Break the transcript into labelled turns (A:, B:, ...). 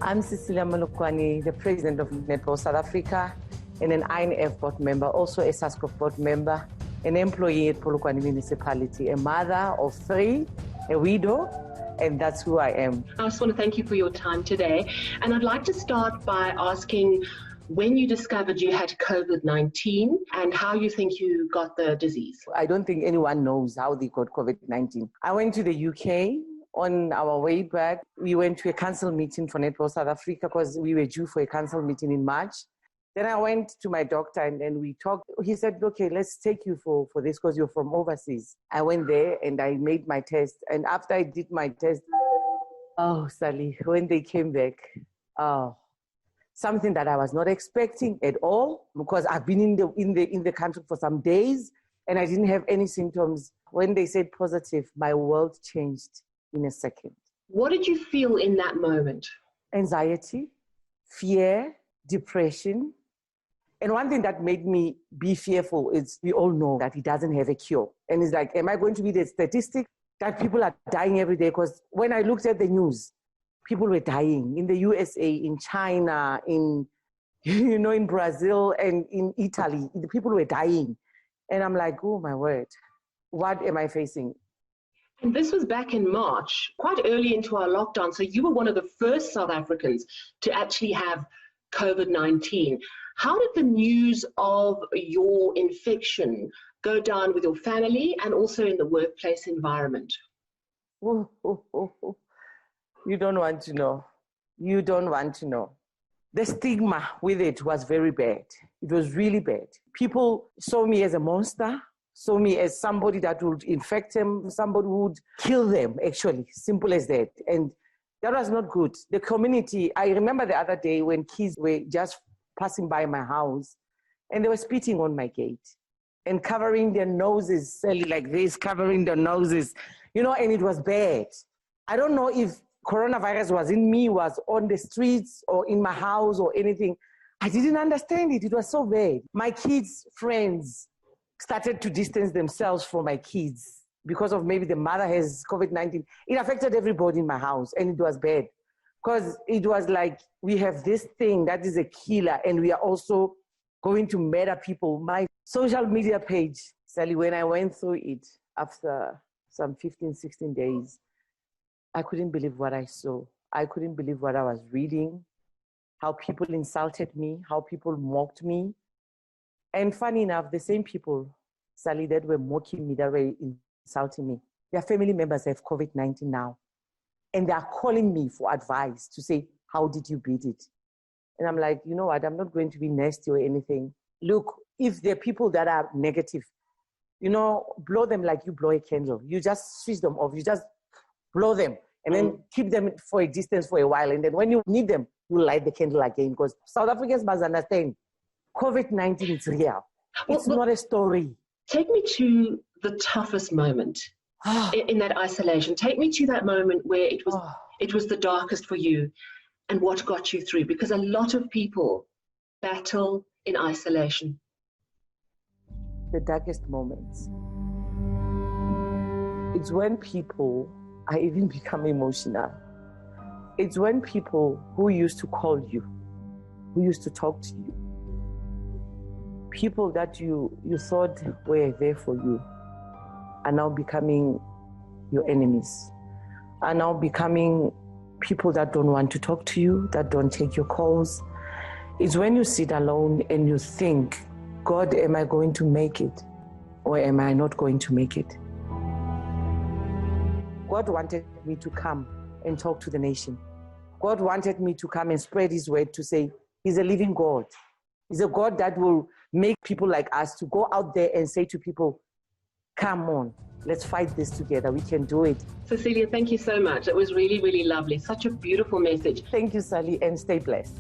A: I'm Cecilia Molokwane, the president of Netball South Africa, and an INF board member, also a SASCO board member, an employee at Polokwane municipality, a mother of 3, a widow, and that's who I am.
B: I just want to thank you for your time today. And I'd like to start by asking when you discovered you had COVID-19 and how you think you got the disease.
A: I don't think anyone knows how they got COVID-19. I went to the UK. On our way back, we went to a council meeting for Netball South Africa because we were due for a council meeting in March. Then I went to my doctor and then we talked. He said, okay, let's take you for this because you're from overseas. I went there and I made my test. And after I did my test, oh, Sally, when they came back, something that I was not expecting at all because I've been in the country for some days and I didn't have any symptoms. When they said positive, my world changed in a second.
B: What did you feel in that moment?
A: Anxiety, fear, depression. And one thing that made me be fearful is we all know that it doesn't have a cure. And it's like, am I going to be the statistic that people are dying every day? Because when I looked at the news, people were dying in the USA, in China, in Brazil and in Italy. The people were dying. And I'm like, oh my word, what am I facing?
B: And this was back in March, quite early into our lockdown. So you were one of the first South Africans to actually have COVID-19. How did the news of your infection go down with your family and also in the workplace environment?
A: You don't want to know. You don't want to know. The stigma with it was very bad. It was really bad. People saw me as a monster. Saw me as somebody that would infect them, somebody who would kill them, actually, simple as that. And that was not good. The community, I remember the other day when kids were just passing by my house and they were spitting on my gate and covering their noses, Sally, like this, covering their noses, and it was bad. I don't know if coronavirus was in me, was on the streets or in my house or anything. I didn't understand it. It was so bad. My kids' friends started to distance themselves from my kids because of maybe the mother has COVID-19. It affected everybody in my house and it was bad because it was like we have this thing that is a killer and we are also going to murder people. My social media page, Sally, when I went through it after some 15, 16 days, I couldn't believe what I saw. I couldn't believe what I was reading, how people insulted me, how people mocked me. And funny enough, the same people, Sally, that were mocking me, that were insulting me, their family members have COVID-19 now. And they are calling me for advice to say, how did you beat it? And I'm like, you know what, I'm not going to be nasty or anything. Look, if there are people that are negative, blow them like you blow a candle. You just switch them off. You just blow them and then keep them for a distance for a while. And then when you need them, you light the candle again because South Africans must understand COVID-19 is real. It's not a story.
B: Take me to the toughest moment in that isolation. Take me to that moment where it was the darkest for you and what got you through, because a lot of people battle in isolation.
A: The darkest moments. It's when people are even become emotional. It's when people who used to call you, who used to talk to you, people that you thought were there for you are now becoming your enemies, are now becoming people that don't want to talk to you, that don't take your calls. It's when you sit alone and you think, God, am I going to make it or am I not going to make it? God wanted me to come and talk to the nation. God wanted me to come and spread his word to say, he's a living God. He's a God that will make people like us to go out there and say to people, come on, let's fight this together. We can do it.
B: Cecilia, thank you so much. It was really, really lovely. Such a beautiful message.
A: Thank you, Sally, and stay blessed.